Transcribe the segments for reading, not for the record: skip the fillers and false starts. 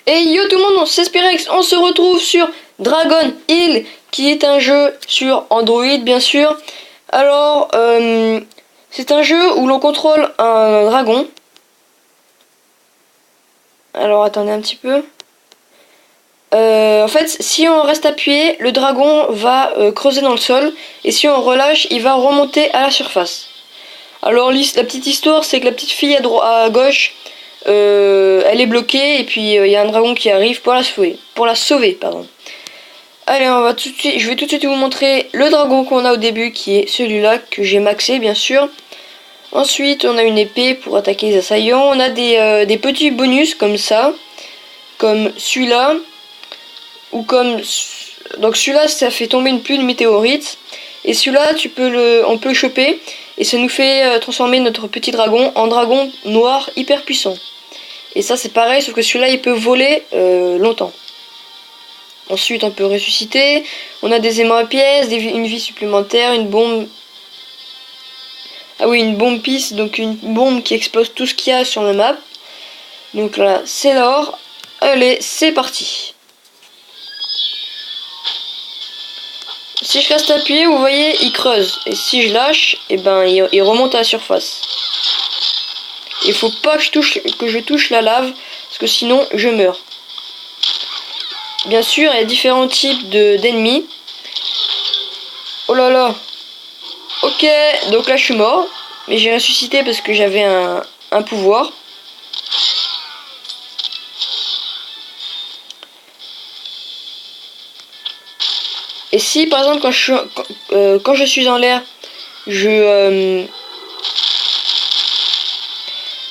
Et yo tout le monde, c'est Spirex, on se retrouve sur Dragon Hill, qui est un jeu sur Android bien sûr. Alors, c'est un jeu où l'on contrôle un dragon. Alors attendez un petit peu. En fait, si on reste appuyé, le dragon va creuser dans le sol, et si on relâche, il va remonter à la surface. Alors la petite histoire, c'est que la petite fille à gauche, elle est bloquée, et puis il y a un dragon qui arrive pour la sauver, pardon. Allez, je vais tout de suite vous montrer le dragon qu'on a au début, qui est celui-là que j'ai maxé bien sûr. Ensuite, on a une épée pour attaquer les assaillants. On a des petits bonus comme ça, comme celui-là, ou comme donc celui-là, ça fait tomber une pluie de météorites, et celui-là, on peut le choper, et ça nous fait transformer notre petit dragon en dragon noir hyper puissant. Et ça, c'est pareil, sauf que celui-là, il peut voler longtemps. Ensuite, on peut ressusciter. On a des aimants à pièces, une vie supplémentaire, une bombe. Ah oui, une bombe pisse, donc une bombe qui explose tout ce qu'il y a sur la map. Donc là, c'est l'or. Allez, c'est parti. Si je reste appuyé, vous voyez, il creuse. Et si je lâche, et ben, il remonte à la surface. Il faut pas que je touche la lave, parce que sinon, je meurs. Bien sûr, il y a différents types d'ennemis. Oh là là. Ok, donc là je suis mort. Mais j'ai ressuscité parce que j'avais un pouvoir. Et si par exemple quand je suis en l'air, oui,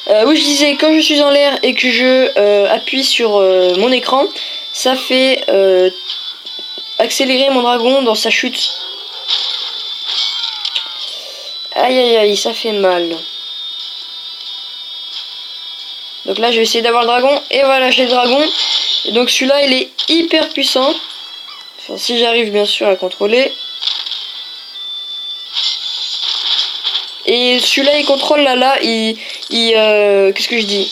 je disais, quand je suis en l'air et que je appuie sur mon écran, ça fait accélérer mon dragon dans sa chute. Aïe aïe aïe, ça fait mal. Donc là je vais essayer d'avoir le dragon. Et voilà, j'ai le dragon. Et donc celui-là il est hyper puissant. Enfin, si j'arrive bien sûr à contrôler. Et celui-là il contrôle la lave. Qu'est-ce que je dis?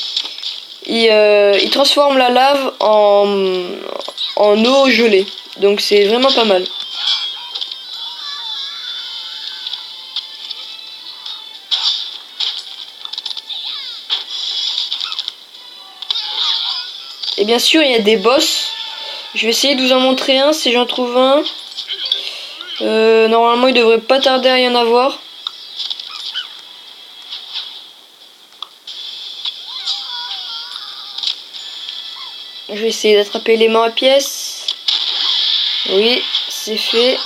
Il transforme la lave en eau gelée. Donc c'est vraiment pas mal. Et bien sûr, il y a des boss. Je vais essayer de vous en montrer un si j'en trouve un. Normalement, il devrait pas tarder à y en avoir. Je vais essayer d'attraper l'aimant à pièces. Oui, c'est fait.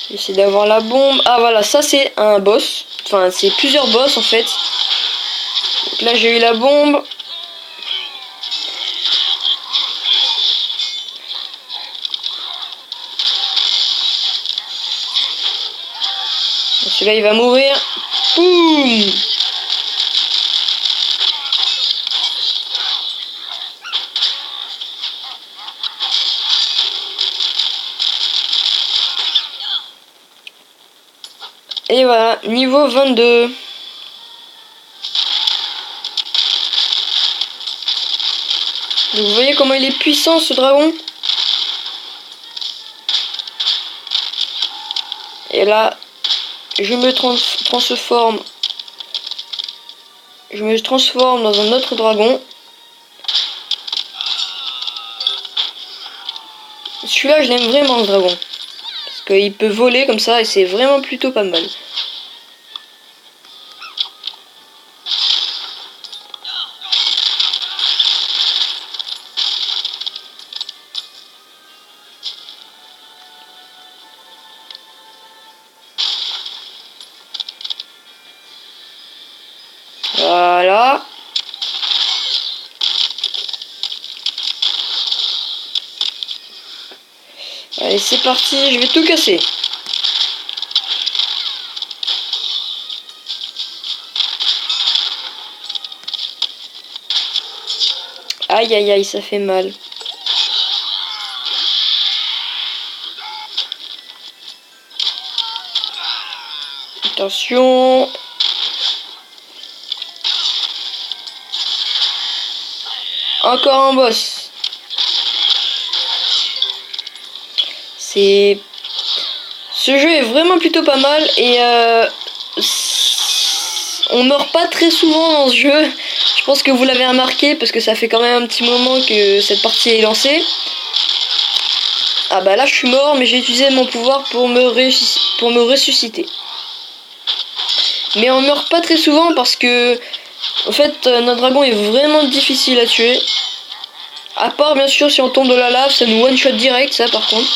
Je vais essayer d'avoir la bombe. Ah voilà, ça c'est un boss. Enfin, c'est plusieurs boss en fait. Donc là, j'ai eu la bombe. Celui-là, il va mourir. Boum! Et voilà, niveau 22. Donc vous voyez comment il est puissant ce dragon. Et là, je me transforme. Je me transforme dans un autre dragon. Celui-là, je l'aime vraiment, ce dragon. Parce qu'il peut voler comme ça et c'est vraiment plutôt pas mal. Voilà. Allez, c'est parti, je vais tout casser. Aïe aïe aïe, ça fait mal. Attention. Encore un boss. Ce jeu est vraiment plutôt pas mal et on meurt pas très souvent dans ce jeu. Je pense que vous l'avez remarqué parce que ça fait quand même un petit moment que cette partie est lancée. Ah bah là je suis mort, mais j'ai utilisé mon pouvoir pour me ressusciter. Mais on meurt pas très souvent parce que en fait notre dragon est vraiment difficile à tuer. À part bien sûr si on tombe dans la lave, ça nous one shot direct, ça par contre.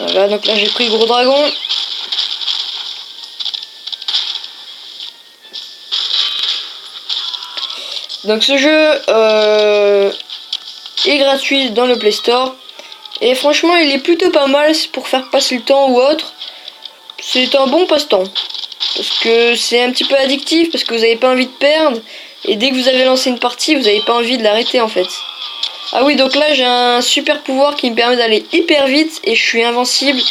Voilà, donc là j'ai pris le gros dragon. Donc ce jeu est gratuit dans le Play Store. Et franchement il est plutôt pas mal pour faire passer le temps ou autre. C'est un bon passe-temps. Parce que c'est un petit peu addictif, parce que vous n'avez pas envie de perdre. Et dès que vous avez lancé une partie, vous n'avez pas envie de l'arrêter en fait. Ah oui, donc là j'ai un super pouvoir qui me permet d'aller hyper vite et je suis invincible.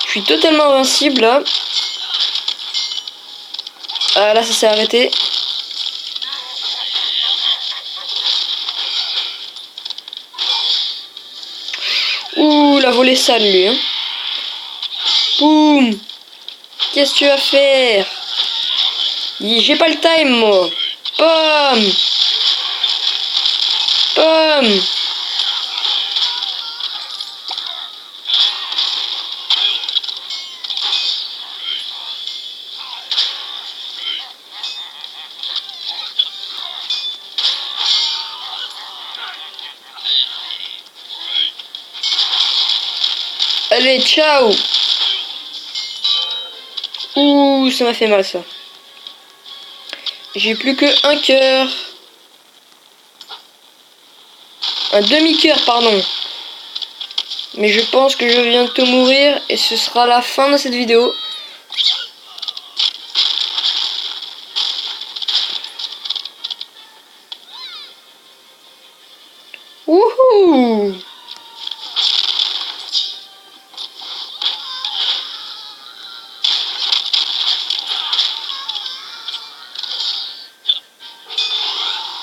Je suis totalement invincible là. Ah là ça s'est arrêté. Ouh, la volée sale lui. Hein. Boum. Qu'est-ce que tu vas faire? J'ai pas le time moi. Pomme. Pomme. Allez, ciao. Ouh, ça m'a fait mal ça. J'ai plus que un cœur. Un demi-cœur, pardon. Mais je pense que je vais bientôt mourir et ce sera la fin de cette vidéo. Wouhou!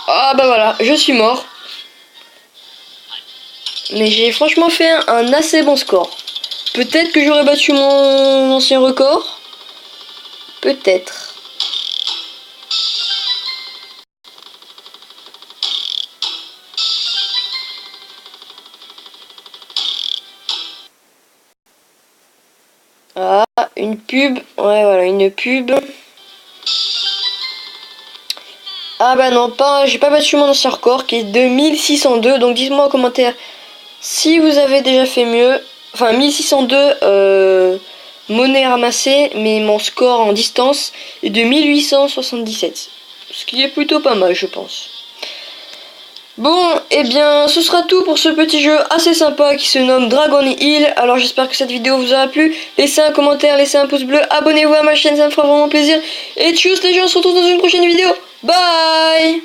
Ah bah voilà, je suis mort. Mais j'ai franchement fait un assez bon score. Peut-être que j'aurais battu mon ancien record. Peut-être. Ah, une pub. Ouais, voilà, une pub. Ah bah non, j'ai pas battu mon ancien record qui est de 1602. Donc dites-moi en commentaire si vous avez déjà fait mieux. Enfin, 1602 monnaie ramassée, mais mon score en distance est de 1877. Ce qui est plutôt pas mal, je pense. Bon, et bien, ce sera tout pour ce petit jeu assez sympa qui se nomme Dragon Hill. Alors j'espère que cette vidéo vous aura plu. Laissez un commentaire, laissez un pouce bleu, abonnez-vous à ma chaîne, ça me fera vraiment plaisir. Et tchuss les gens, on se retrouve dans une prochaine vidéo. Bye!